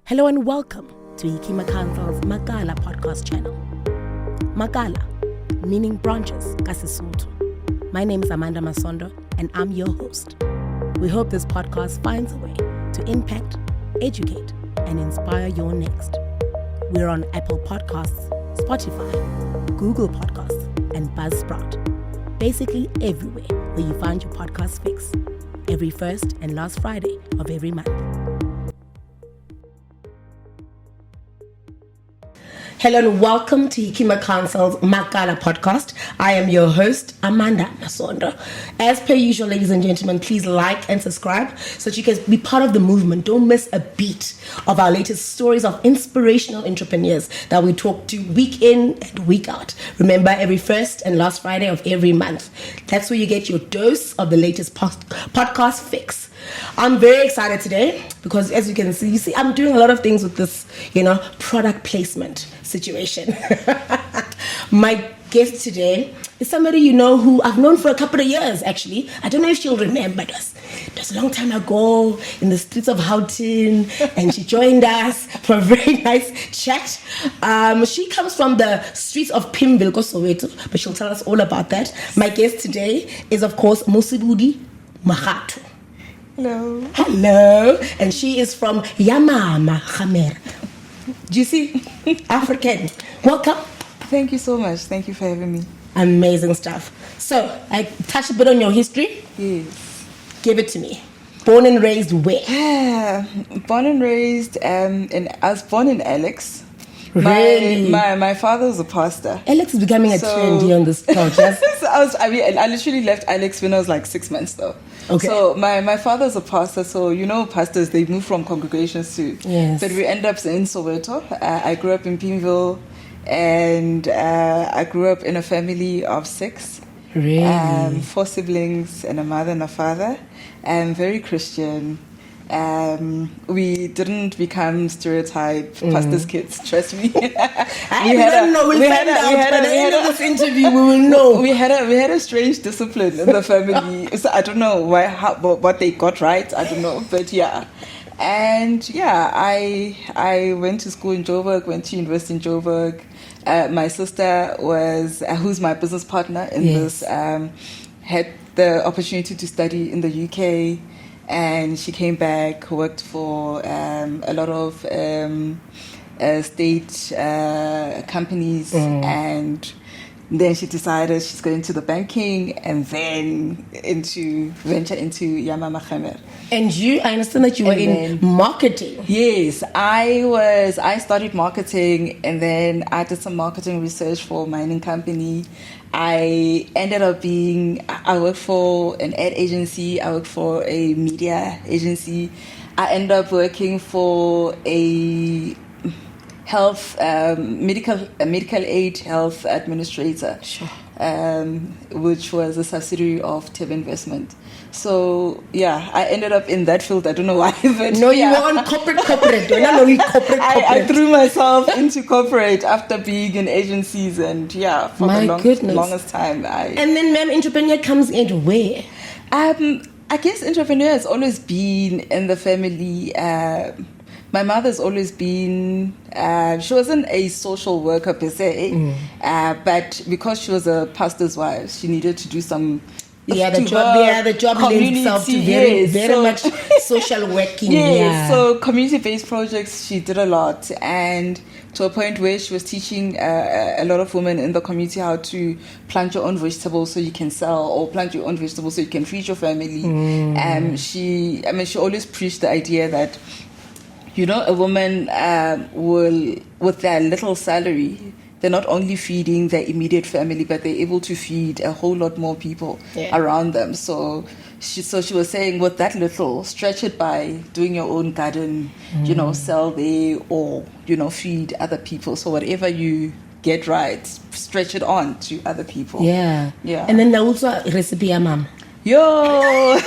Hello and welcome to Yamama Gemmer's Makala podcast channel. Makala, meaning branches, Kasisuthu. My name is Amanda Masondo and I'm your host. We hope this podcast finds a way to impact, educate, and inspire your next. We're on Apple Podcasts, Spotify, Google Podcasts, and Buzzsprout. Basically everywhere where you find your podcast fix. Every first and last Friday of every month. Hello and welcome to Yamama Gemmer's Makala podcast. I am your host, Amanda Masondo. As per usual, ladies and gentlemen, please like and subscribe so that you can be part of the movement. Don't miss a beat of our latest stories of inspirational entrepreneurs that we talk to week in and week out. Remember, every first and last Friday of every month. That's where you get your dose of the latest podcast fix. I'm very excited today because, as you can see, I'm doing a lot of things with this, product placement situation. My guest today is somebody who I've known for a couple of years, actually. I don't know if she'll remember us. It was a long time ago in the streets of Houghton, and she joined us for a very nice chat. She comes from the streets of Pimville, Soweto, but she'll tell us all about that. My guest today is, of course, Mosibudi Makgatho. Hello. And she is from Yamama Gemmer. Do you see? African. Welcome. Thank you so much. Thank you for having me. Amazing stuff. So, I touched a bit on your history. Yes. Give it to me. Born and raised where? Born and raised, I was born in Alex. Really? My father was a pastor. Alex is becoming a trend here on this couch. Yes? So I literally left Alex when I was like 6 months though. Okay. So my father's a pastor, so pastors, they move from congregations too. Yes. But we end up in Soweto. I grew up in Pimville, and I grew up in a family of 6. Really? 4 siblings and a mother and a father. Very Christian. We didn't become stereotype pastors' kids. Trust me. we had this interview. We will know. We had a strange discipline in the family. So I don't know what they got right. I don't know, but yeah. And yeah, I went to school in Joburg. Went to university in Joburg. My sister who's my business partner in this. Had the opportunity to study in the UK. And she came back, worked for a lot of state companies, and then she decided she's going to the banking and then venture into Yamama Gemmer. And I understand that you were in marketing. Yes, I studied marketing, and then I did some marketing research for a mining company. I ended up I worked for an ad agency, I worked for a media agency. I ended up working for a health, medical aid health administrator, sure. Which was a subsidiary of TEB Investment. So yeah, I ended up in that field. I don't know why. But no, you were on corporate. I threw myself into corporate after being in agencies, and yeah, for the longest time. And then, ma'am, entrepreneur comes in where? I guess entrepreneur has always been in the family. My mother's always been, she wasn't a social worker per se, but because she was a pastor's wife, she needed to do some. The job lends itself to very much social working. So community-based projects, she did a lot, and to a point where she was teaching a lot of women in the community how to plant your own vegetables so you can sell, or plant your own vegetables so you can feed your family. She always preached the idea that, a woman will, with their little salary, they're not only feeding their immediate family, but they're able to feed a whole lot more people around them. So she was saying, with that little, stretch it by doing your own garden, sell there, or, feed other people. So whatever you get right, stretch it on to other people. Yeah. And then also a recipe, ma'am. Yo,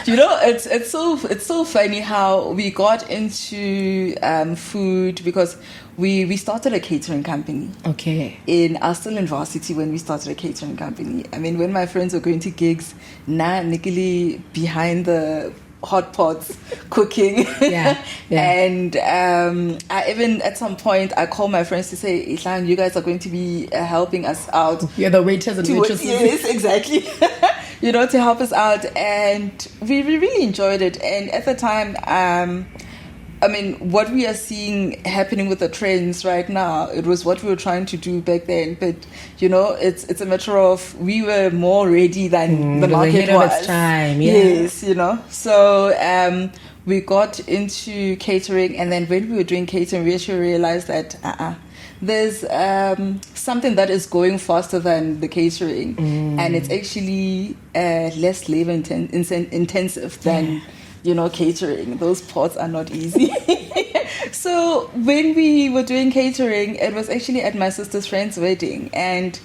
it's so funny how we got into food, because we started a catering company. Okay. I was still in varsity when we started a catering company. I mean, when my friends were going to gigs, Nikili behind the hot pots cooking. Yeah. And I even at some point I call my friends to say, Islan, you guys are going to be helping us out. You're the waiters and waitresses. Yes, exactly. To help us out, and we really enjoyed it. And at the time, what we are seeing happening with the trends right now, it was what we were trying to do back then. But it's a matter of we were more ready than the market was. Its time, yeah. Yes, So we got into catering, and then when we were doing catering, we actually realized that there's something that is going faster than the catering, and it's actually less labor intensive than catering. Those pots are not easy. So when we were doing catering, it was actually at my sister's friend's wedding, and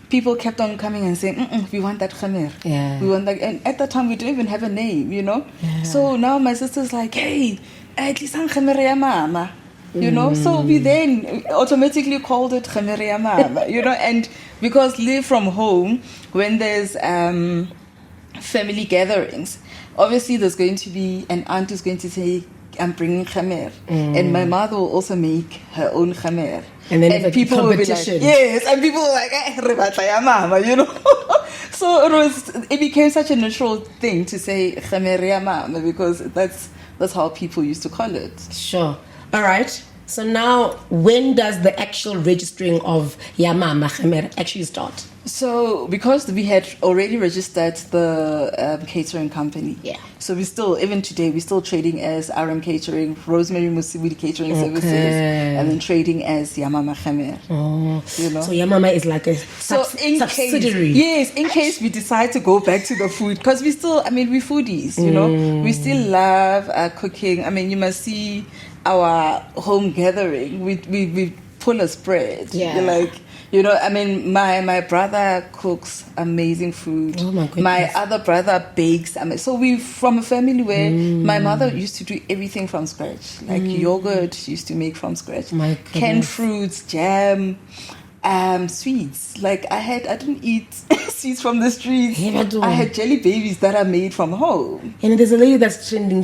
people kept on coming and saying, we want that khamer. Yeah. We want that. And at that time, we didn't even have a name, Yeah. So now my sister's like, hey, at least I'm khamer ya mama. So we then automatically called it khamer ya mama, and because live from home, when there's family gatherings, obviously there's going to be an aunt who's going to say, I'm bringing khamer, and my mother will also make her own khamer. And then it's people will be like, yes, and people were like, re batla ya mama, So it became such a natural thing to say khamer ya mama, because that's how people used to call it. Sure. All right. So now, when does the actual registering of Yamama Gemmer actually start? So, because we had already registered the catering company, yeah. So even today, we're still trading as RM Catering, Rosemary Mosibudi Catering Services, and then trading as Yamama Gemmer. Oh, So Yamama is like a subsidiary. In case we decide to go back to the food, because we're foodies, we still love cooking. You must see our home gathering, we pull a spread. Yeah. My brother cooks amazing food. Oh my goodness. My other brother bakes. So we from a family where my mother used to do everything from scratch. Like yogurt, she used to make from scratch. Canned fruits, jam, sweets. Like I didn't eat sweets from the streets. I had jelly babies that are made from home. And there's a lady that's trending.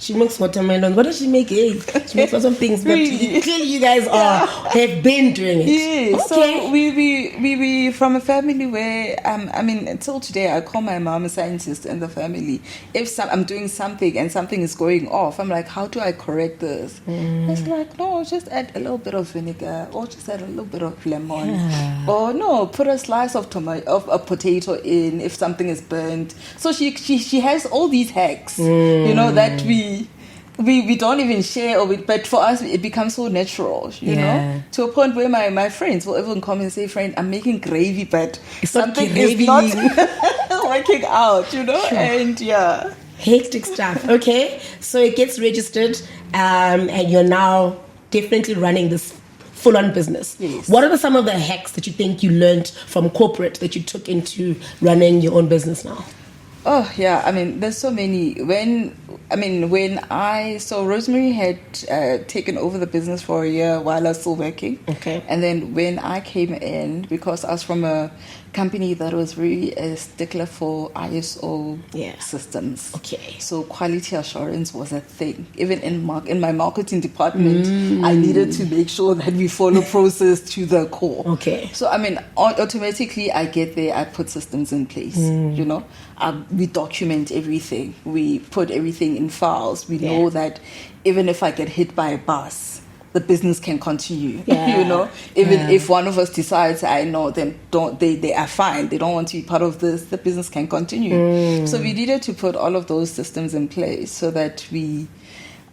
She makes watermelon. What does she make? She makes lots of things. But clearly, you guys have been doing it. Yeah. Okay. So we from a family where until today I call my mom a scientist in the family. If I'm doing something and something is going off, I'm like, how do I correct this? It's like, no, just add a little bit of vinegar, or just add a little bit of lemon, or no, put a slice of a potato in if something is burnt. So she has all these hacks, that we don't even share, but for us it becomes so natural, to a point where my friends will even come and say, friend, I'm making gravy, but something is not working out, Sure. And yeah. Hectic stuff. Okay, so it gets registered, and you're now definitely running this full-on business. Yes. What are some of the hacks that you think you learned from corporate that you took into running your own business now? Oh yeah, there's so many. So Rosemary had taken over the business for a year while I was still working. Okay. And then when I came in, because I was from a company that was really a stickler for ISO systems. Okay. So quality assurance was a thing. Even in my marketing department, I needed to make sure that we follow process to the core. Okay. So automatically I get there, I put systems in place. We document everything. We put everything in files. We know that even if I get hit by a bus, the business can continue. Even if one of us decides, I know them, they are fine, they don't want to be part of this, the business can continue. So we needed to put all of those systems in place so that we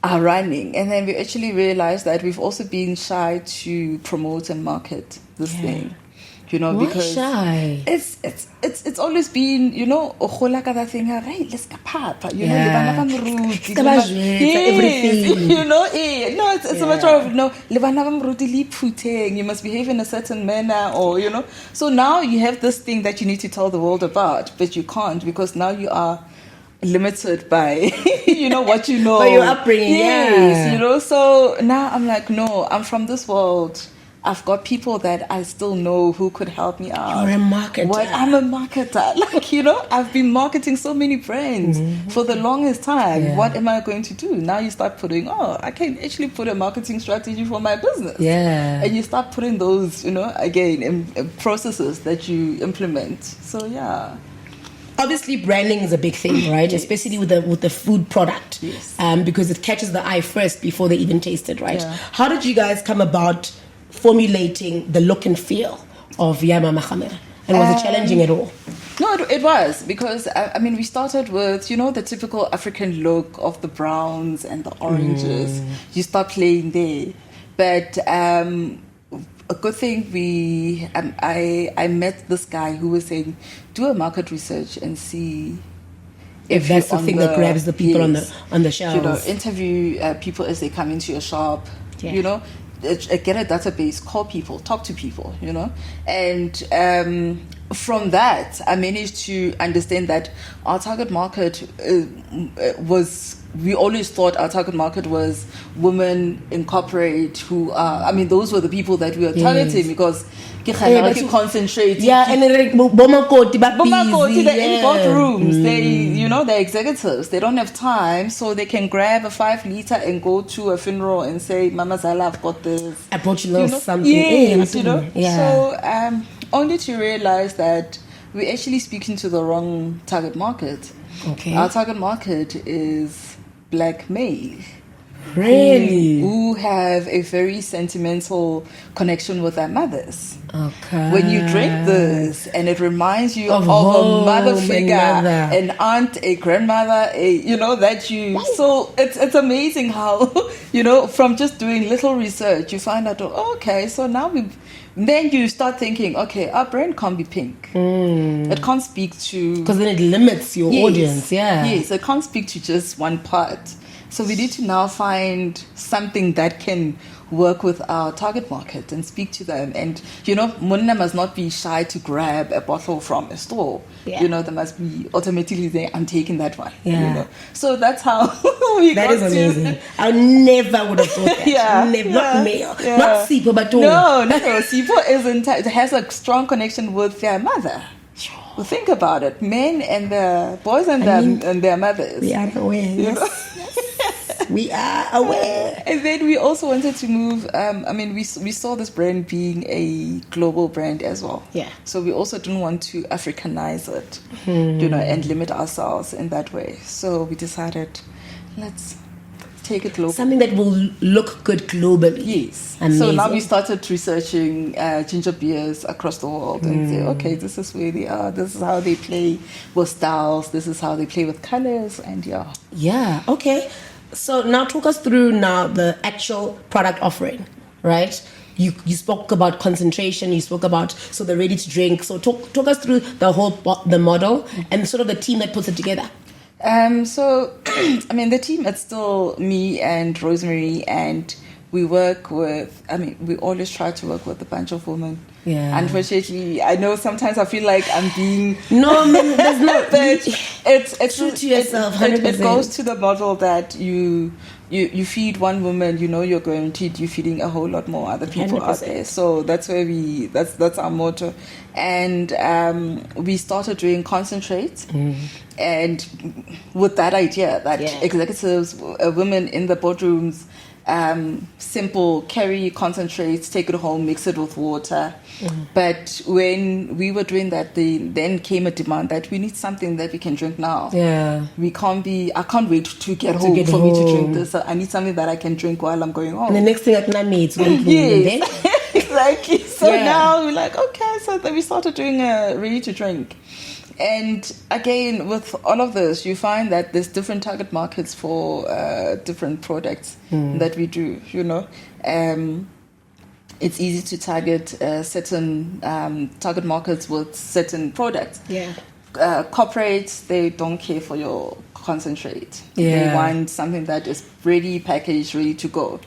are running. And then we actually realized that we've also been shy to promote and market this thing. Because shy? It's always been, that thing, right, let's go papa, everything. It's a matter of, you must behave in a certain manner, or, so now you have this thing that you need to tell the world about, but you can't, because now you are limited by, what you know. By your upbringing, yes, so now I'm like, no, I'm from this world. I've got people that I still know who could help me out. You're a marketer. I'm a marketer. Like, I've been marketing so many brands for the longest time. Yeah. What am I going to do? Now you start putting, I can actually put a marketing strategy for my business. Yeah. And you start putting those, again, in processes that you implement. So, yeah. Obviously, branding is a big thing, right? Yes. Especially with the food product, Yes. Because it catches the eye first before they even taste it, right? Yeah. How did you guys come about formulating the look and feel of Yamama Gemmer? And was it challenging at all? No, it was, because we started with the typical African look of the browns and the oranges. You start playing there, but a good thing I met this guy who was saying, do a market research and see If that's the thing that grabs the people on the shelves. Interview people as they come into your shop. Yeah. Get a database, call people, talk to people. And from that, I managed to understand that our target market was. We always thought our target market was women in corporate who are. Those were the people that we were targeting because. Concentrate. Yeah, and then Bomakoti, they're in boardrooms. They're executives. They don't have time, so they can grab a 5 liter and go to a funeral and say, "Mama Zala, I've got this." I brought you little something. Yes, Yeah. So only to realize that we're actually speaking to the wrong target market. Okay. Our target market is black male. Really? Who have a very sentimental connection with their mothers. Okay. When you drink this and it reminds you of home, a mother figure, mother. an aunt, a grandmother, so it's amazing how, from just doing little research, you find out, okay, so now then you start thinking, okay, our brand can't be pink. It can't speak to... Because then it limits your audience, yeah. Yes, it can't speak to just one part. So we need to now find something that can work with our target market and speak to them. And, Munna must not be shy to grab a bottle from a store. Yeah. They must be automatically there, I'm taking that one. Yeah. So that's how we That got is amazing. I never would have thought that. Never. Not male. Yeah. Not Sipo, but No. Sipo has a strong connection with their mother. Well, think about it. Men and the boys and their mothers. We are aware. Yes. We are aware. And then we also wanted to move. We saw this brand being a global brand as well. Yeah. So we also didn't want to Africanize it, and limit ourselves in that way. So we decided, let's take it global. Something that will look good globally. Yes. Amazing. So now we started researching ginger beers across the world and say, okay, this is where they are. This is how they play with styles. This is how they play with colors. And Yeah. Okay. So now talk us through the actual product offering, right? You spoke about concentration. You spoke about the ready to drink. So talk us through the model and sort of the team that puts it together. The team, it's still me and Rosemary, and we work with, we always try to work with a bunch of women. Yeah. Unfortunately, I know sometimes I feel like I'm being... No, there's not. But it's true to yourself, 100%. It goes to the model that you feed one woman, you're guaranteed you're feeding a whole lot more other people 100%. out there. So that's where that's our motto. And we started doing concentrates. And with that idea that executives, women in the boardrooms, simple, carry concentrates, take it home, mix it with water. But when we were doing that, then came a demand that we need something that we can drink now. Yeah. I can't wait to get home for me to drink this. I need something that I can drink while I'm going home. And the next thing I made is going to yes. Exactly. So now we're like, okay, so then we started doing a ready to drink. And again, with all of this, you find that there's different target markets for different products that we do, It's easy to target certain target markets with certain products. Yeah. Corporates, they don't care for your concentrate. Yeah. They want something that is ready, packaged, ready to go,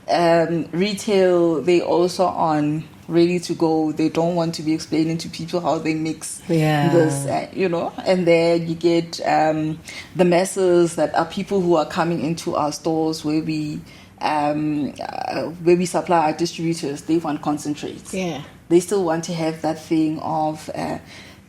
Retail, they also on ready to go. They don't want to be explaining to people how they mix this, And then you get the masses that are people who are coming into our stores where we where we supply our distributors, they want concentrates. Yeah. They still want to have that thing of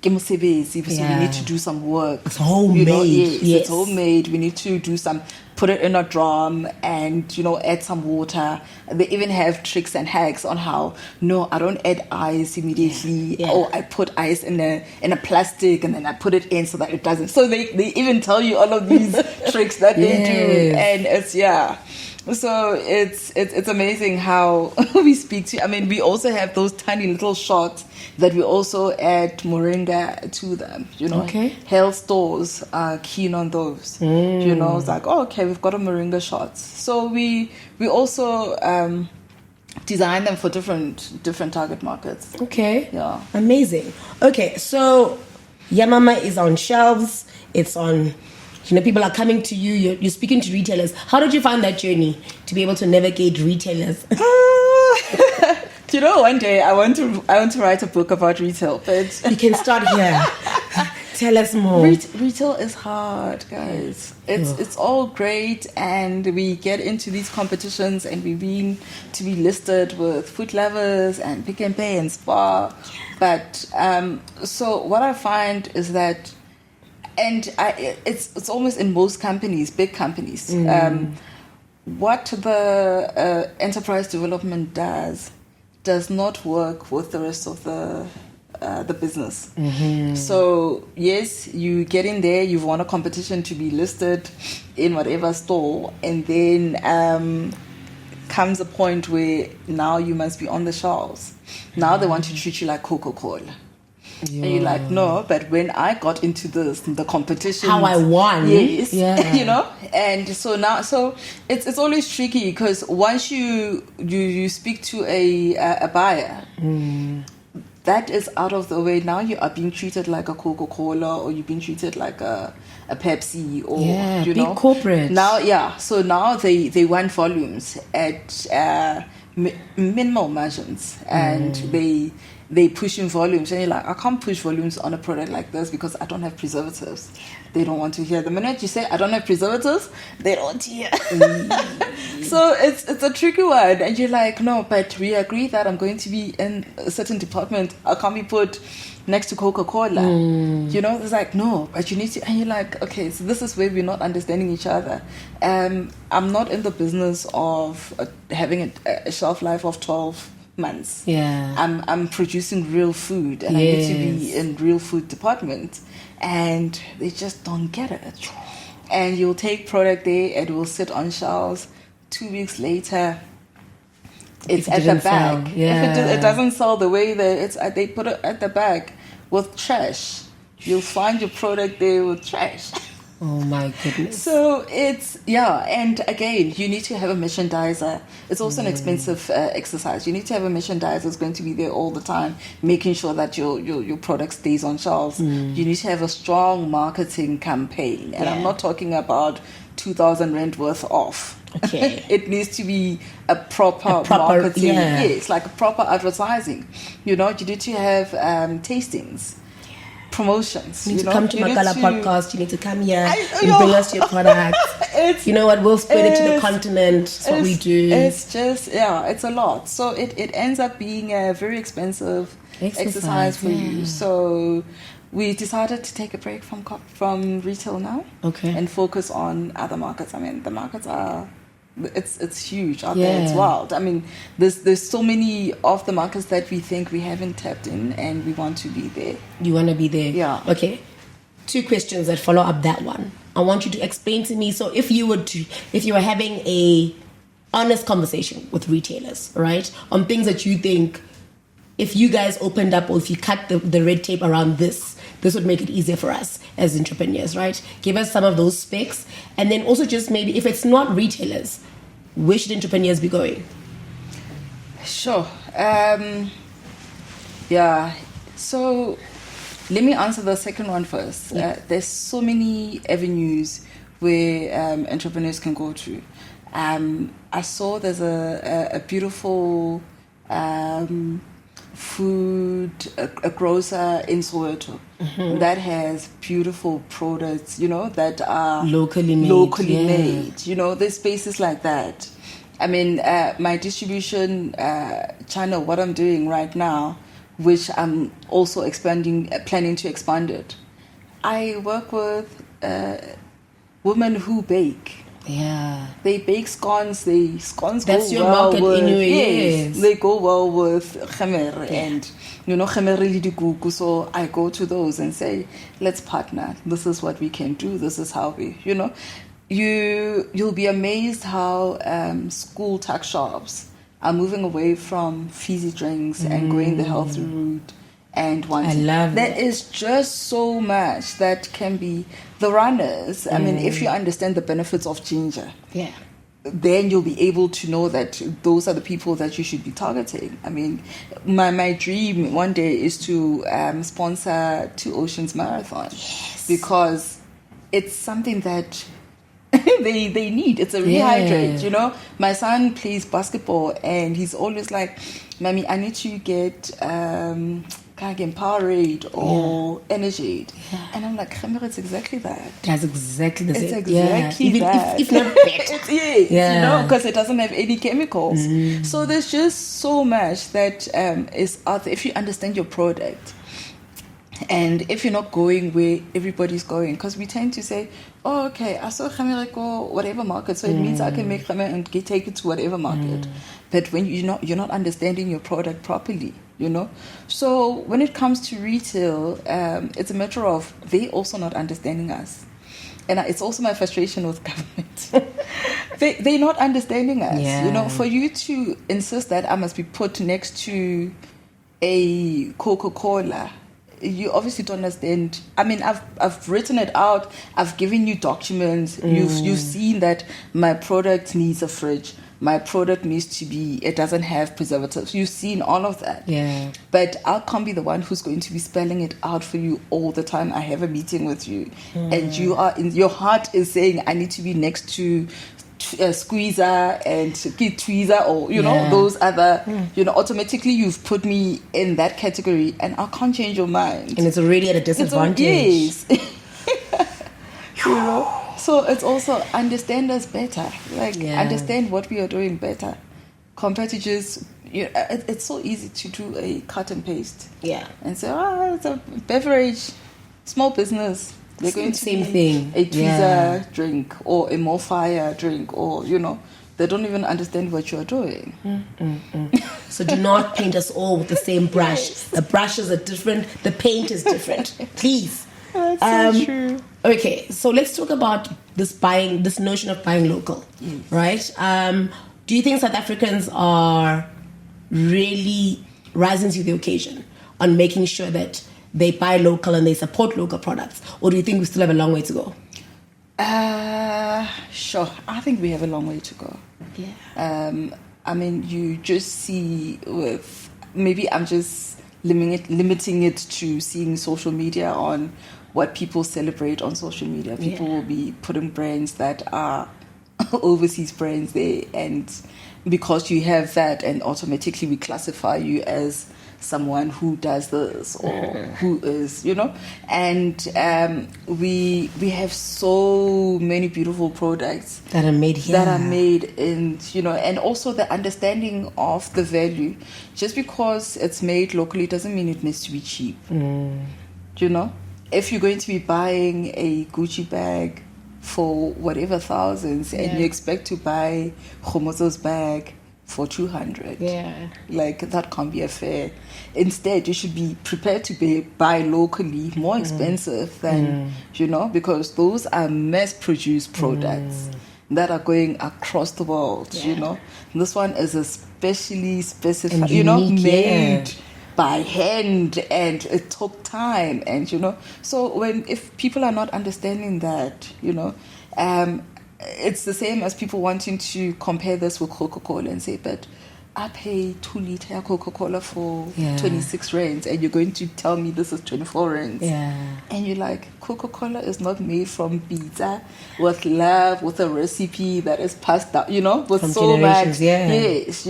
so we need to do some work. It's homemade. Yes, it's homemade. We need to do some, put it in a drum and, add some water. They even have tricks and hacks on how, no, I don't add ice immediately. Yeah. Or I put ice in a plastic and then I put it in so that it doesn't. So they even tell you all of these tricks that they do. And so it's amazing how we speak to. I mean, we also have those tiny little shots that we also add moringa to them. Okay. Health stores are keen on those. It's like, okay, we've got a moringa shots. So we also design them for different target markets. Okay. Yeah. Amazing. Okay, so Yamama is on shelves. It's on. People are coming to you. You're speaking to retailers. How did you find that journey to be able to navigate retailers? One day I want to write a book about retail, but You can start here. Tell us more. Retail is hard, guys. It's all great, and we get into these competitions, and we're being to be listed with Food Lovers and Pick and Pay and Spar. But so what I find is that. And it's almost in most companies, big companies. What the enterprise development does not work with the rest of the business. So yes, you get in there, you've won a competition to be listed in whatever store, and then comes a point where now you must be on the shelves. Now they want to treat you like Coca-Cola. Yeah. And you're like, no, but when I got into the competition, how I won, yes, and so it's always tricky because once you speak to a buyer, that is out of the way. Now you are being treated like a Coca-Cola, or you're being treated like a Pepsi, or big corporate. Now, so now they want volumes at minimal margins, and they push in volumes, and you're like, I can't push volumes on a product like this because I don't have preservatives. They don't want to hear. The minute you say I don't have preservatives, they don't hear. So it's a tricky one, and you're like, no, but we agree that I'm going to be in a certain department. How can we put next to Coca-Cola? It's like, no, but you need to, and you're like, okay, so this is where we're not understanding each other. I'm not in the business of having a shelf life of 12 months. I'm producing real food, and I need to be in real food department, and they just don't get it. And you'll take product there, and it will sit on shelves. 2 weeks later, it's at the back. If it doesn't sell the way that they put it at the back with trash, you'll find your product there with trash. Oh my goodness. So and again, you need to have a merchandiser. It's also an expensive exercise. You need to have a merchandiser that's going to be there all the time, making sure that your product stays on shelves. You need to have a strong marketing campaign. And I'm not talking about 2,000 rand worth off. Okay. It needs to be a proper marketing. Yes, like a proper advertising. You need to have tastings. Promotions. You need to come to Makala podcast. You need to come here and bring us your products. We'll spread it to the continent. That's what we do. It's just, it's a lot. So it ends up being a very expensive exercise for you. So we decided to take a break from retail now. Okay. And focus on other markets. I mean, the markets are... It's huge out there. It's wild. I mean, there's so many of the markets that we think we haven't tapped in, and we want to be there. You want to be there? Yeah. Okay. 2 questions that follow up that one. I want you to explain to me. So if you were having a honest conversation with retailers, right, on things that you think, if you guys opened up, or if you cut the red tape around this would make it easier for us as entrepreneurs, right? Give us some of those specs. And then also just maybe, if it's not retailers, where should entrepreneurs be going? Sure. So let me answer the second one first. There's so many avenues where entrepreneurs can go to. I saw there's a beautiful a grocer in Soweto that has beautiful products, that are locally made. There's spaces like that. I mean, my distribution channel, what I'm doing right now, which I'm also planning to expand it. I work with women who bake. Yeah. They bake scones. Scones That's go your well market with, anyway. Yes, they go well with gemmer and gemmer really dikuku. So I go to those and say, let's partner. This is what we can do. This is how we, you'll be amazed how school tuck shops are moving away from fizzy drinks and going the healthy route. And there is just so much that can be the runners. I mean, if you understand the benefits of ginger, then you'll be able to know that those are the people that you should be targeting. I mean, my dream one day is to sponsor Two Oceans Marathon, because it's something that they need. It's a rehydrate. My son plays basketball and he's always like, "Mommy, I need to get Powerade or Energy." And I'm like, it's exactly that. That's exactly the same. It's exactly that. If not better. Because it doesn't have any chemicals. So there's just so much that is out there. If you understand your product, and if you're not going where everybody's going, because we tend to say, oh, okay, I saw khamir go whatever market, so it means I can make khamir and take it to whatever market. But when you're not understanding your product properly, So when it comes to retail, it's a matter of they also not understanding us. And it's also my frustration with government. They're not understanding us. For you to insist that I must be put next to a Coca-Cola, you obviously don't understand. I mean, I've written it out. I've given you documents. You've seen that my product needs a fridge. My product it doesn't have preservatives. You've seen all of that. Yeah. But I can't be the one who's going to be spelling it out for you all the time. I have a meeting with you, and your heart is saying, I need to be next to Squeezer and Tweezer, or those other, automatically you've put me in that category, and I can't change your mind. And it's already at a disadvantage. So it's also understand us better, understand what we are doing better, compared to just it's so easy to do a cut and paste, and say, it's a beverage, small business. They're going to same thing. A tweezer drink or a more fire drink, or they don't even understand what you are doing. So do not paint us all with the same brush. The brushes are different. The paint is different. Please. That's so true. Okay, so let's talk about this notion of buying local, right? Do you think South Africans are really rising to the occasion on making sure that they buy local and they support local products? Or do you think we still have a long way to go? Sure. I think we have a long way to go. Yeah. I mean, you just see with, maybe I'm just limiting it to seeing social media on what people celebrate on social media. People will be putting brands that are overseas brands there, and because you have that, and automatically we classify you as someone who does this or who is, and we have so many beautiful products that are made here, in, and also the understanding of the value. Just because it's made locally doesn't mean it needs to be cheap. If you're going to be buying a Gucci bag for whatever thousands, and you expect to buy Khomozo's bag for 200, that can't be a fair. Instead, you should be prepared to buy locally, more expensive than, because those are mass-produced products that are going across the world. This one is especially specified, made by hand, and it took time, and so if people are not understanding that, it's the same as people wanting to compare this with Coca-Cola and say, but I pay 2 liter Coca-Cola for 26 rands, and you're going to tell me this is 24 rands. And you're like, Coca-Cola is not made from pizza with love, with a recipe that is passed down, with from so much. Yes,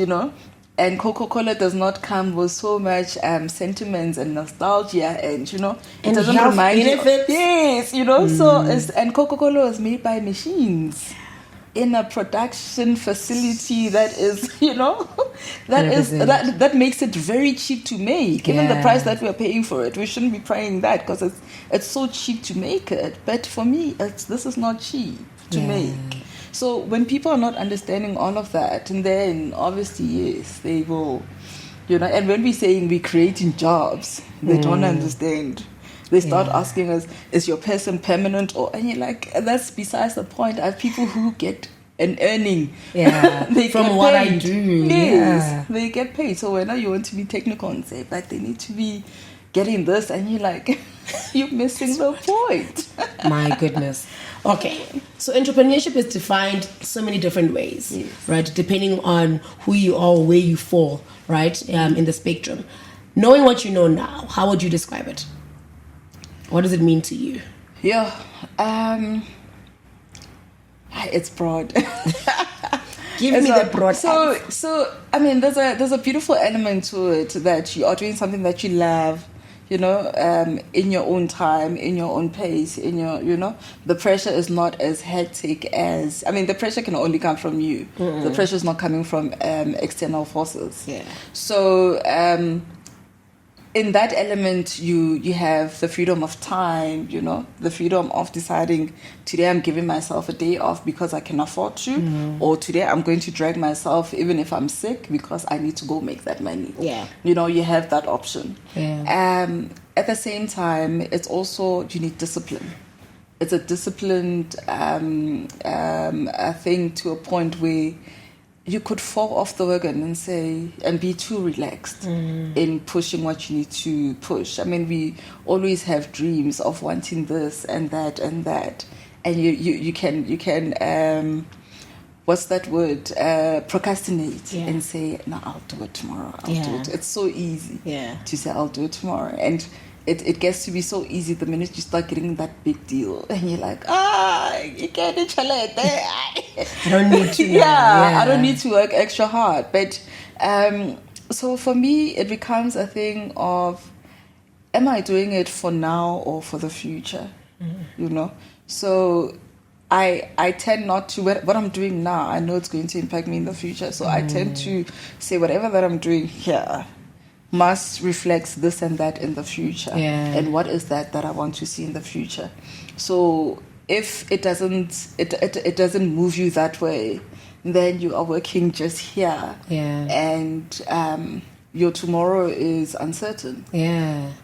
and Coca-Cola does not come with so much sentiments and nostalgia, and it doesn't remind you. Yes, so and Coca-Cola was made by machines. in a production facility that is, that makes it very cheap to make. Given the price that we're paying for it, we shouldn't be praying that because it's so cheap to make it. But for me, this is not cheap to make. So when people are not understanding all of that, and then obviously, yes, they will, and when we're saying we're creating jobs, they don't understand. They start asking us, is your person permanent? And you're like, that's besides the point. I have people who get an earning from what I do. Yes, they get paid. So whenever you want to be technical and say, like, they need to be getting this, and you're like, you're missing the point. My goodness. Okay, so entrepreneurship is defined so many different ways, right? Depending on who you are or where you fall, right, in the spectrum. Knowing what you know now, how would you describe it? What does it mean to you? Yeah, it's broad. Give me the broad. So I mean, there's a beautiful element to it that you are doing something that you love, in your own time, in your own pace, the pressure is not as hectic as, the pressure can only come from you. The pressure is not coming from external forces. Yeah. So in that element, you have the freedom of time, the freedom of deciding today I'm giving myself a day off because I can afford to, or today I'm going to drag myself even if I'm sick because I need to go make that money. Yeah. You have that option. Yeah. At the same time, it's also, you need discipline. It's a disciplined a thing to a point where you could fall off the wagon and be too relaxed in pushing what you need to push. We always have dreams of wanting this and that, and you can what's that word? Procrastinate and say, no, I'll do it tomorrow. I'll do it. It's so easy to say, I'll do it tomorrow, and it gets to be so easy the minute you start getting that big deal, and you're like, you can't I don't need to. I don't need to work extra hard. But so for me, it becomes a thing of, am I doing it for now or for the future? So I tend not to, what I'm doing now, I know it's going to impact me in the future. So I tend to say whatever that I'm doing here must reflect this and that in the future. And what is that I want to see in the future? So if it doesn't move you that way, then you are working just here. And your tomorrow is uncertain. And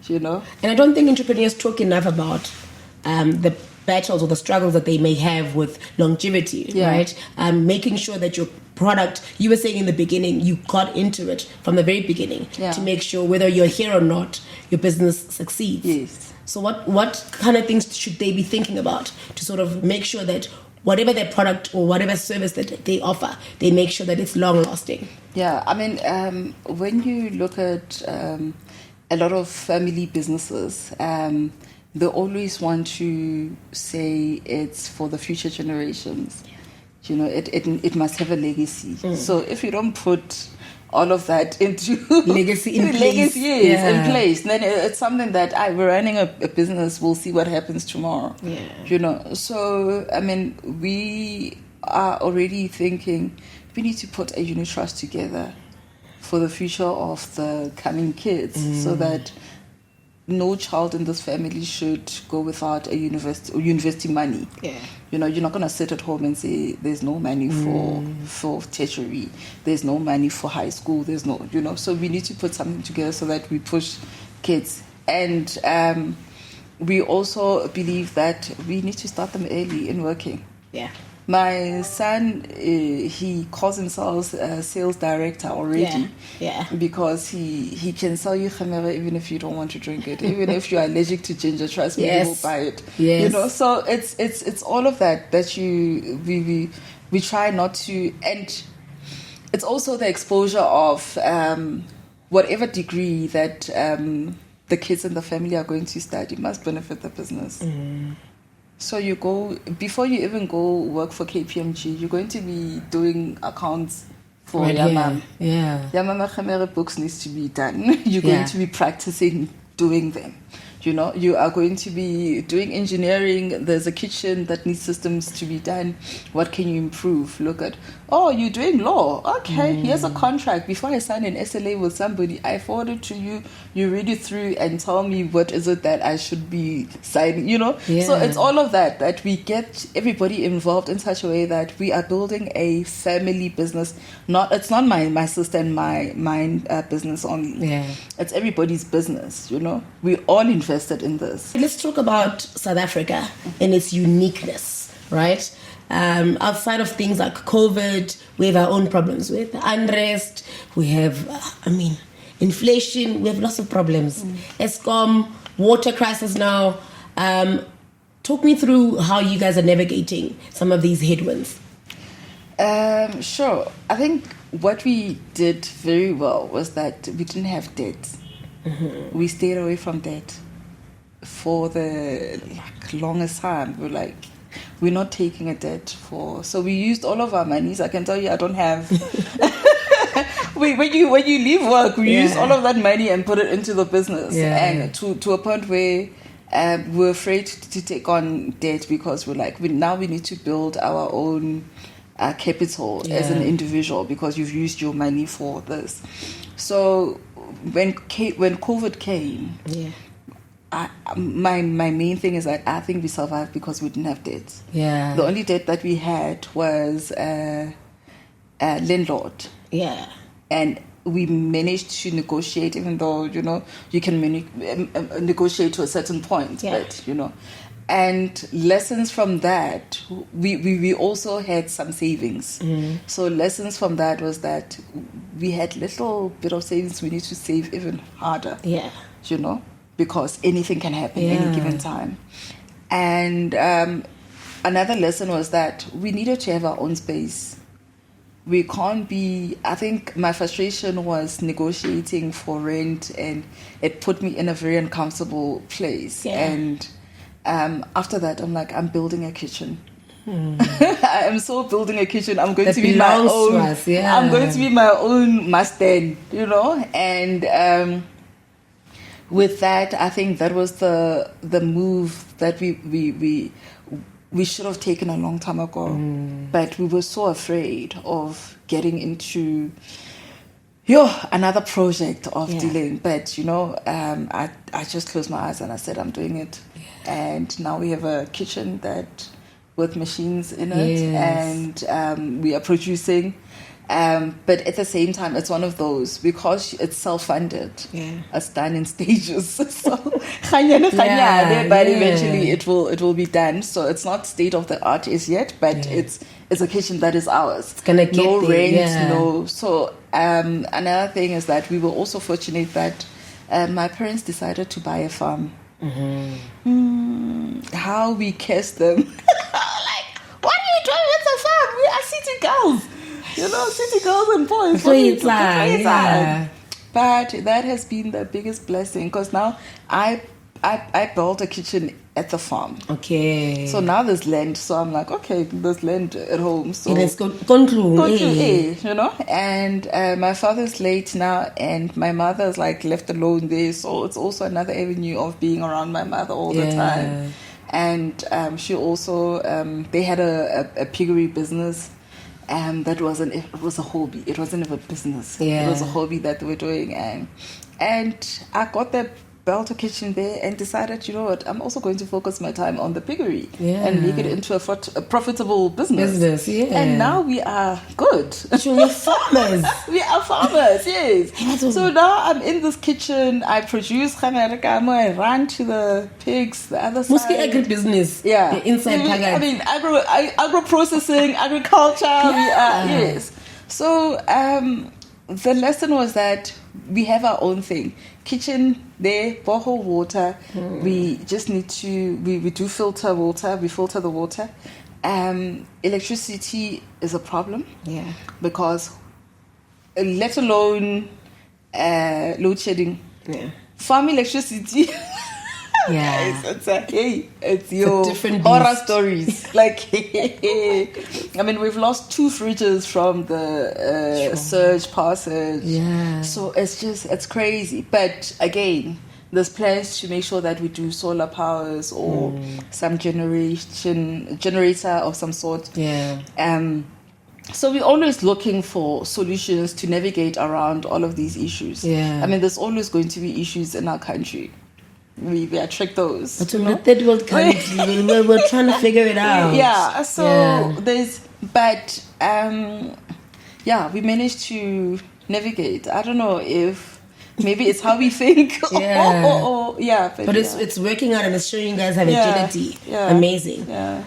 I don't think entrepreneurs talk enough about the battles or the struggles that they may have with longevity, right? Making sure that your product, you were saying in the beginning, you got into it from the very beginning to make sure whether you're here or not, your business succeeds. So what kind of things should they be thinking about to sort of make sure that whatever their product or whatever service that they offer, they make sure that it's long lasting? When you look at a lot of family businesses, they always want to say it's for the future generations. It must have a legacy. So if you don't put all of that into legacy in place, in place, then it's something that we're running a business, we'll see what happens tomorrow. So we are already thinking we need to put a unit trust together for the future of the coming kids, so that no child in this family should go without a university money. You're not going to sit at home and say there's no money for tertiary, there's no money for high school, there's no, so we need to put something together so that we push kids. And we also believe that we need to start them early in working. My son, he calls himself a sales director already. Because he can sell you khamera even if you don't want to drink it. Even if you are allergic to ginger, trust me, he will buy it. So it's all of that we try not to. And it's also the exposure of whatever degree that the kids in the family are going to study must benefit the business. So you go, before you even go work for KPMG, you're going to be doing accounts for Yamama. Yamama Gemmer books needs to be done. You're going to be practicing doing them. You know, you are going to be doing engineering. There's a kitchen that needs systems to be done. What can you improve? Look at, oh, you're doing law. Okay, here's a contract. Before I sign an SLA with somebody, I forward it to you. You read it through and tell me what is it that I should be signing, you know? Yeah. So it's all of that we get everybody involved in such a way that we are building a family business. It's not my sister and mine business only. Yeah. It's everybody's business, you know? We all invested in this. Let's talk about South Africa and its uniqueness, right? Outside of things like COVID, we have our own problems with unrest. We have, inflation. We have lots of problems. Eskom, water crisis now. Talk me through how you guys are navigating some of these headwinds. Sure. I think what we did very well was that we didn't have debt. We stayed away from debt for the longest time. We're not taking a debt so we used all of our monies. I can tell you, I don't have. when you leave work, we use all of that money and put it into the business, and to a point where we're afraid to take on debt because we're like, we need to build our own capital as an individual because you've used your money for this. So when COVID came, my main thing is that I think we survived because we didn't have debt. Yeah. The only debt that we had was a landlord. Yeah. And we managed to negotiate, even though, you know, you can negotiate to a certain point. Yeah. But, you know, and lessons from that, we also had some savings. So lessons from that was that we had little bit of savings. We need to save even harder. Yeah. You know, because anything can happen any given time. And another lesson was that we needed to have our own space. We can't be, I think my frustration was negotiating for rent, and it put me in a very uncomfortable place. Yeah. And after that, I'm like, I'm building a kitchen. I am so building a kitchen. I'm going to be my own. I'm going to be my own master, you know. And with that, I think that was the move that we should have taken a long time ago. But we were so afraid of getting into another project of dealing. But, you know, I just closed my eyes and I said, I'm doing it. And now we have a kitchen with machines in it, and we are producing. But at the same time, it's one of those, because it's self-funded. It's done in stages. So, but eventually it will be done. So it's not state of the art as yet, but it's a kitchen that is ours. It's gonna get no there, rent, no. So another thing is that we were also fortunate that my parents decided to buy a farm. How we cursed them. Like, what are you doing with the farm? We are city girls. You know, city girls and boys. But that has been the biggest blessing, because now I built a kitchen at the farm. Okay. So now there's land. So I'm like, okay, there's land at home. So it's gone through, you know. And my father's late now, and my mother's like left alone there. So it's also another avenue of being around my mother all the time. And she also they had a piggery business. It was a hobby. It wasn't even a business. It was a hobby that they were doing. And I got the built a kitchen there and decided, you know what, I'm also going to focus my time on the piggery and make it into a profitable business. And now we are good. So we're farmers. We are farmers, yes. So now I'm in this kitchen. I produce, I run to the pigs, the other side. Mostly agribusiness. Yeah. The inside I mean, agro-processing, agriculture. We are, yes. So the lesson was that we have our own thing. Kitchen there, borehole water. We just need to, we do filter water. We filter the water. Electricity is a problem. Yeah. Because let alone load shedding. Yeah. Farm electricity. Yeah. It's your different horror stories. Like, I mean, we've lost 2 fridges from the surge passage. Yeah. So it's crazy. But again, there's plans to make sure that we do solar powers or some generator of some sort. Yeah. So we're always looking for solutions to navigate around all of these issues. Yeah. I mean, there's always going to be issues in our country. We attract those. But in the third world country, we're trying to figure it out. Yeah. So we managed to navigate. I don't know if maybe it's how we think. But it's working out and it's showing you guys have agility. Yeah. Amazing. Yeah.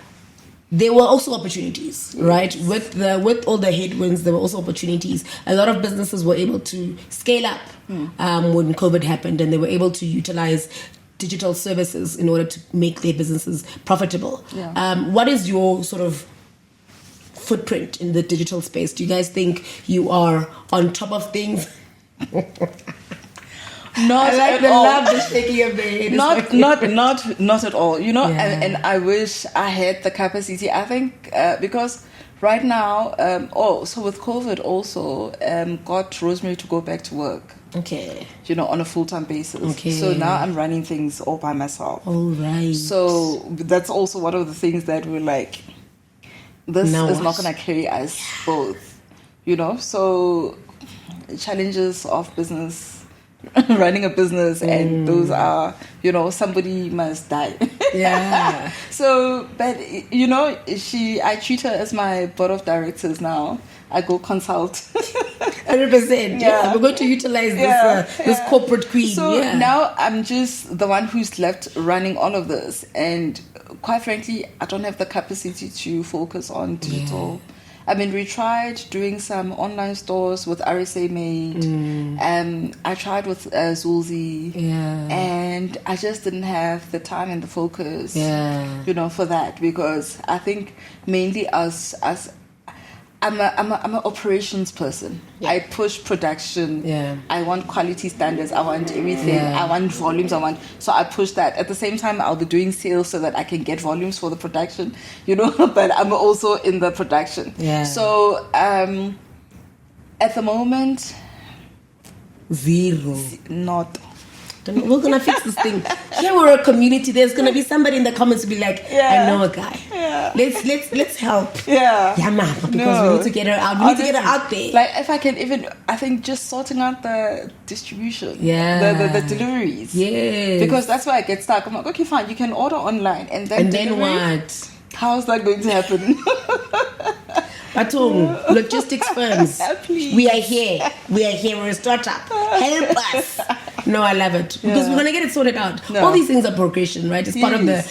There were also opportunities, right? With all the headwinds, there were also opportunities. A lot of businesses were able to scale up when COVID happened, and they were able to utilize digital services in order to make their businesses profitable. Yeah. What is your sort of footprint in the digital space? Do you guys think you are on top of things? Not I like at the all. love, the shaking of the head. Not at all. You know, Yeah. and I wish I had the capacity. I think because right now, so with COVID also, got Rosemary to go back to work. Okay. You know, on a full-time basis. Okay. So now I'm running things all by myself. All right. So that's also one of the things that we're like, this Now is what? not going to carry us both. You know, so challenges of business. Running a business, and those are, you know, somebody must die. Yeah. So, but you know, I treat her as my board of directors now. I go consult. 100%. Yeah. We're going to utilize this corporate queen. So now I'm just the one who's left running all of this, and quite frankly, I don't have the capacity to focus on digital. Yeah. I mean, we tried doing some online stores with RSA Made. I tried with Zulzi. Yeah. And I just didn't have the time and the focus, Yeah. you know, for that. Because I think mainly as I'm an operations person. Yeah. I push production. Yeah. I want quality standards. I want everything. Yeah. I want volumes. So I push that. At the same time, I'll be doing sales so that I can get volumes for the production, you know, but I'm also in the production. Yeah. So at the moment, Zero. not. We're gonna fix this thing. Here we're a community. There's gonna be somebody in the comments to be like, I know a guy. Yeah. Let's help. Yeah. Yamama, because we need to get her out. We need to get her out there. Like if I can even, I think just sorting out the distribution. Yeah. The deliveries. Yes. Because that's where I get stuck. I'm like, okay, fine, you can order online and then delivery, what? how's that going to happen? Batung, logistics firms. Please. We are here. We're a startup. Help us. No, I love it. Because we're going to get it sorted out. No. All these things are progression, right? It's part of the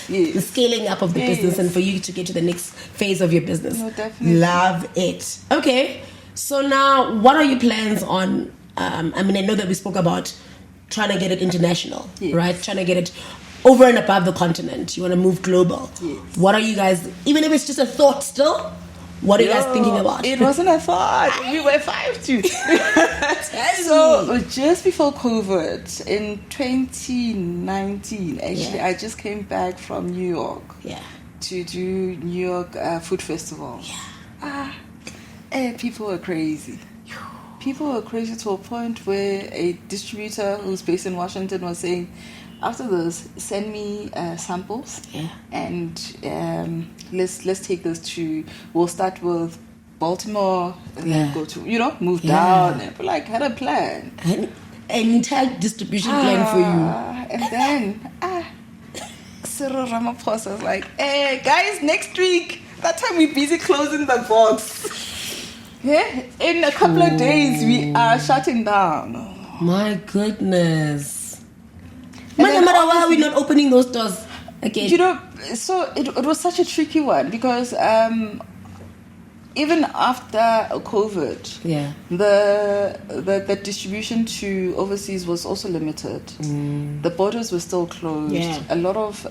scaling up of the Yes. business and for you to get to the next phase of your business. No, definitely. Love it. Okay. So now, what are your plans on, I mean, I know that we spoke about trying to get it international, Yes. right? Trying to get it over and above the continent. You want to move global. Yes. What are you guys, even if it's just a thought still, what are you guys thinking about? It wasn't a thought. We were 5 to. So just before COVID, in 2019, actually, I just came back from New York. Yeah. To do New York Food Festival. Yeah. People were crazy. People were crazy to a point where a distributor who's based in Washington was saying, after this, send me samples, and let's take this to. We'll start with Baltimore, and then go to move down. And we're like, had a plan, an entire distribution plan for you. and then Cyril Ramaphosa was like, "Hey guys, next week. That time we're busy closing the box. Yeah, in a couple of days we are shutting down." My goodness. No matter why we're not opening those doors again. You know, so it was such a tricky one because even after COVID, the distribution to overseas was also limited. The borders were still closed. Yeah. A lot of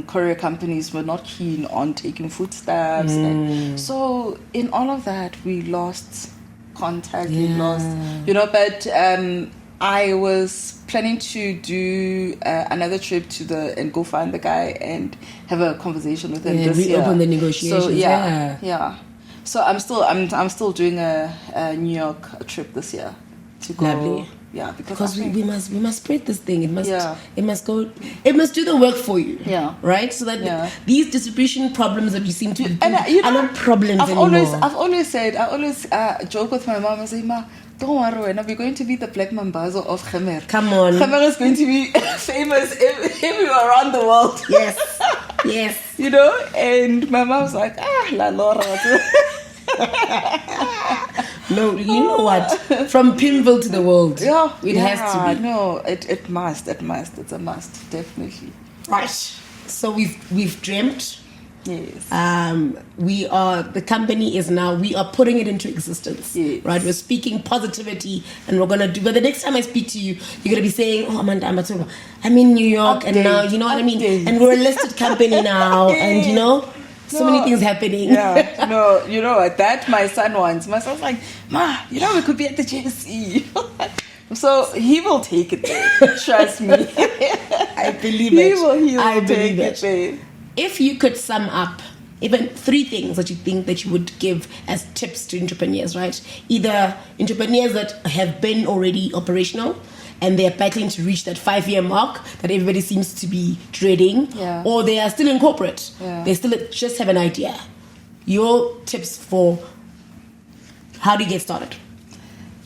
courier companies were not keen on taking foodstuffs. And so in all of that, we lost contact. We lost, but I was planning to do another trip and go find the guy and have a conversation with him this year. Reopen the negotiations. So yeah. So I'm still doing a New York trip this year to go Yeah, because I think, we must spread this thing. It must Yeah. it must do the work for you. Yeah. Right? So that Yeah. these distribution problems that you seem to be and are not problems I've anymore. always joke with my mom and say, Ma, don't worry, we're going to be the Black Mambazo of Gemmer. Come on. Gemmer is going to be famous everywhere around the world. Yes. Yes. You know? And my mom's like, La Laura. No, you know what? From Pinville to the world. Yeah. It has to be. No, it must. It's a must, definitely. Right. So we've dreamt. Yes. The company is now, we are putting it into existence. Yes. Right? We're speaking positivity, and we're going to do, but the next time I speak to you, you're going to be saying, oh, Amanda, I'm in New York, and now, you know what I mean? And we're a listed company now, and you know, so many things happening. Yeah, no, you know what? That my son wants. My son's like, Ma, you know, we could be at the JSE. So he will take it there. Trust me. I believe it. He will I take believe it it. there. If you could sum up even 3 things that you think that you would give as tips to entrepreneurs, right? Either entrepreneurs that have been already operational and they're battling to reach that 5-year mark that everybody seems to be dreading, Yeah. or they are still in corporate. Yeah. They still just have an idea. Your tips for how do you get started?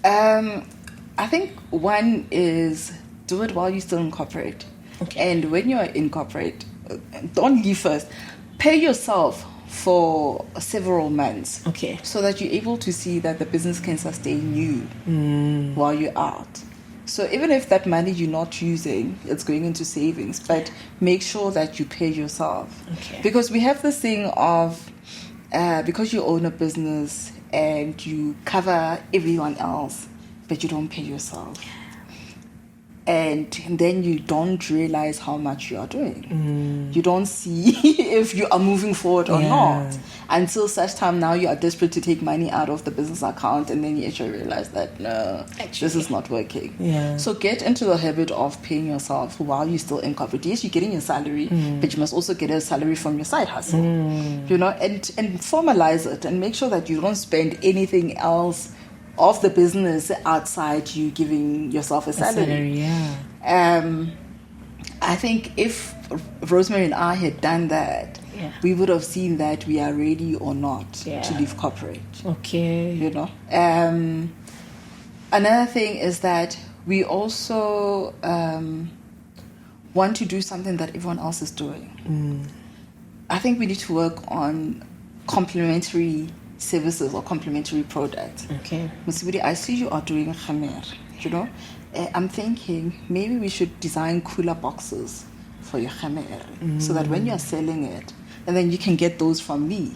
I think one is do it while you're still in corporate. Okay. And when you're in corporate, don't leave first. Pay yourself for several months. Okay. So that you're able to see that the business can sustain you while you're out. So even if that money you're not using, it's going into savings, but make sure that you pay yourself. Okay. Because we have this thing of, because you own a business and you cover everyone else, but you don't pay yourself. And then you don't realize how much you are doing. You don't see if you are moving forward or not until such time now you are desperate to take money out of the business account, and then you actually realize that no, this is not working. Yeah. So get into the habit of paying yourself while you're still in corporate. Yes, you're getting your salary, but you must also get a salary from your side hustle. You know, and formalize it and make sure that you don't spend anything else of the business outside you giving yourself a salary. I think if Rosemary and I had done that, we would have seen that we are ready or not to leave corporate. Okay. You know. Another thing is that we also want to do something that everyone else is doing. I think we need to work on complementary services or complementary products. Okay. Mosibudi, I see you are doing Gemmer, you know. I'm thinking maybe we should design cooler boxes for your Gemmer so that when you're selling it, and then you can get those from me,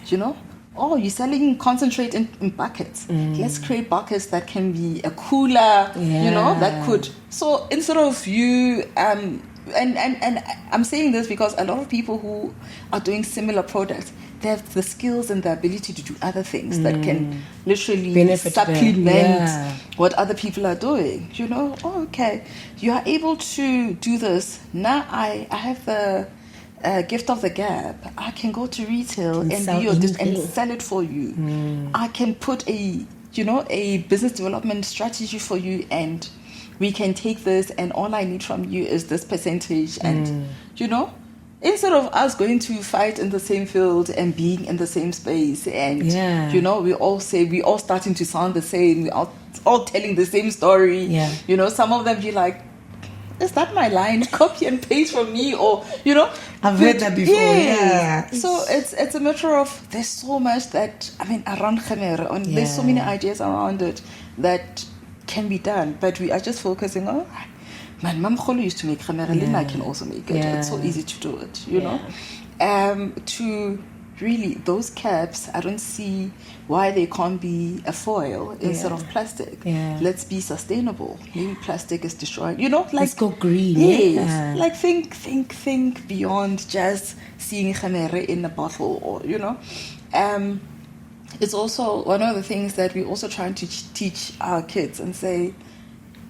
you know. Oh, you're selling concentrate in buckets. Let's create buckets that can be a cooler, you know, that could. So instead of you, and I'm saying this because a lot of people who are doing similar products, they have the skills and the ability to do other things that can literally benefit supplement what other people are doing. You know, oh, okay, you are able to do this. Now I have the gift of the gab. I can go to retail and be your and sell it for you. I can put a business development strategy for you, and we can take this, and all I need from you is this percentage, and you know. Instead of us going to fight in the same field and being in the same space, and you know, we all starting to sound the same, we all telling the same story. You know, some of them be like, is that my line? Copy and paste from me, or you know, I've heard that before. So it's a matter of there's so much that around Gemmer, and there's so many ideas around it that can be done, but we are just focusing on. My mom used to make Gemmer, and I can also make it. It's so easy to do it, you know. To really, those caps, I don't see why they can't be a foil instead of plastic. Let's be sustainable. Maybe plastic is destroyed. You know, like let's go green. Yes. Like think beyond just seeing Gemmer in a bottle, or you know. It's also one of the things that we're also trying to teach our kids and say,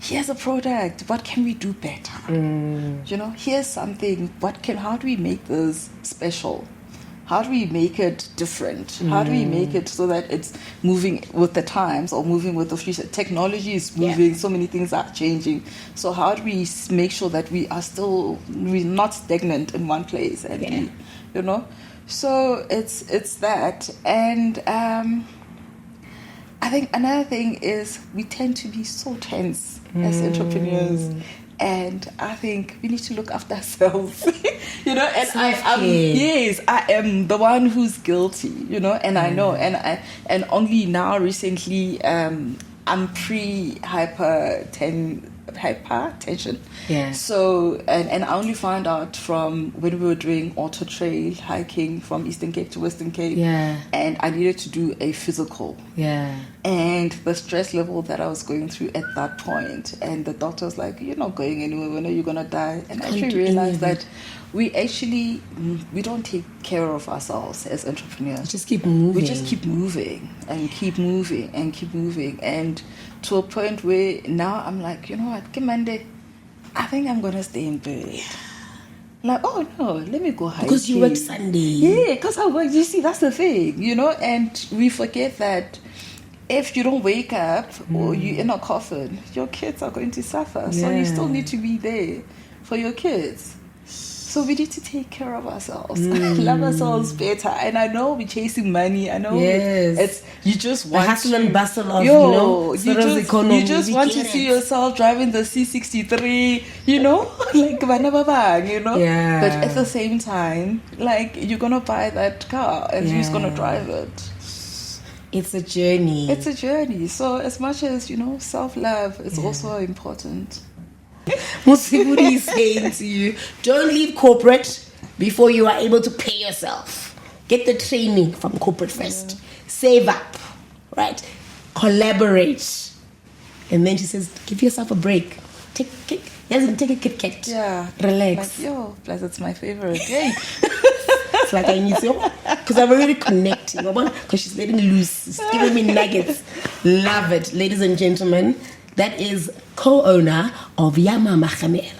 here's a product, what can we do better? You know, here's something, how do we make this special? how do we make it different? How do we make it so that it's moving with the times or moving with the future? Technology is moving, so many things are changing. So how do we make sure that we're not stagnant in one place? And we, you know, so it's that. And I think another thing is we tend to be so tense as entrepreneurs. And I think we need to look after ourselves, you know. And I am the one who's guilty, you know. And I know, and only now recently, I'm hypertension. Yeah. So and I only found out from when we were doing auto trail hiking from Eastern Cape to Western Cape. Yeah. And I needed to do a physical. Yeah. And the stress level that I was going through at that point, and the doctor was like, "You're not going anywhere. When are you gonna die?" And I actually realized that we don't take care of ourselves as entrepreneurs. We just keep moving. We just keep moving and keep moving and keep moving, and to a point where now I'm like, you know what, Kimande, I think I'm gonna stay in bed. Like, oh no, let me go hiking. Because you work Sunday. Yeah, because I work. You see, that's the thing, you know. And we forget that if you don't wake up or you're in a coffin, your kids are going to suffer. So you still need to be there for your kids. So we need to take care of ourselves, love ourselves better. And I know we're chasing money. I know it's you just want the hustle and bustle of you just want to see yourself driving the C63, you know, like you know. Yeah. But at the same time, like you're gonna buy that car and who's gonna drive it? It's a journey. It's a journey. So as much as, you know, self-love is also important. Mosibudi is saying to you, don't leave corporate before you are able to pay yourself. Get the training from corporate first. Save up, right? Collaborate. And then she says, give yourself a break. Take a Kit Kat. Yeah. Relax. Like, plus it's my favorite. Yay. It's like I need to, because I'm already connecting. Because she's letting loose. She's giving me nuggets. Love it. Ladies and gentlemen, that is co-owner of Yamama Gemmer.